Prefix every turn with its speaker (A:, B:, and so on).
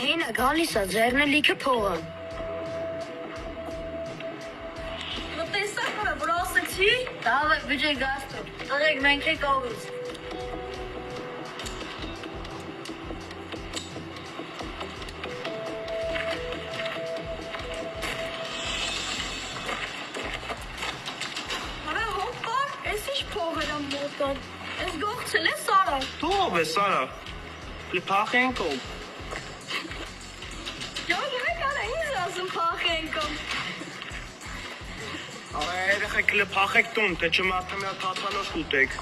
A: Հինը գալիս է ձեռնելիքը փողը։
B: Տեսակ որ ասեցի։
A: Դավայ բջե գաստո։ Տղեկ մենք եք ովից։
B: Արա հոպա, ես ինչ փողեր եմ մոտան։ Ես գողցել է Սարա։
C: Դու ով ես Սարա։ Փախենք ով։
B: Ջոկը կարա ինձ ասում փախենք։
C: Երեխեք փախեք տուն, թե չմարդամյա թաթանոց կուտեք։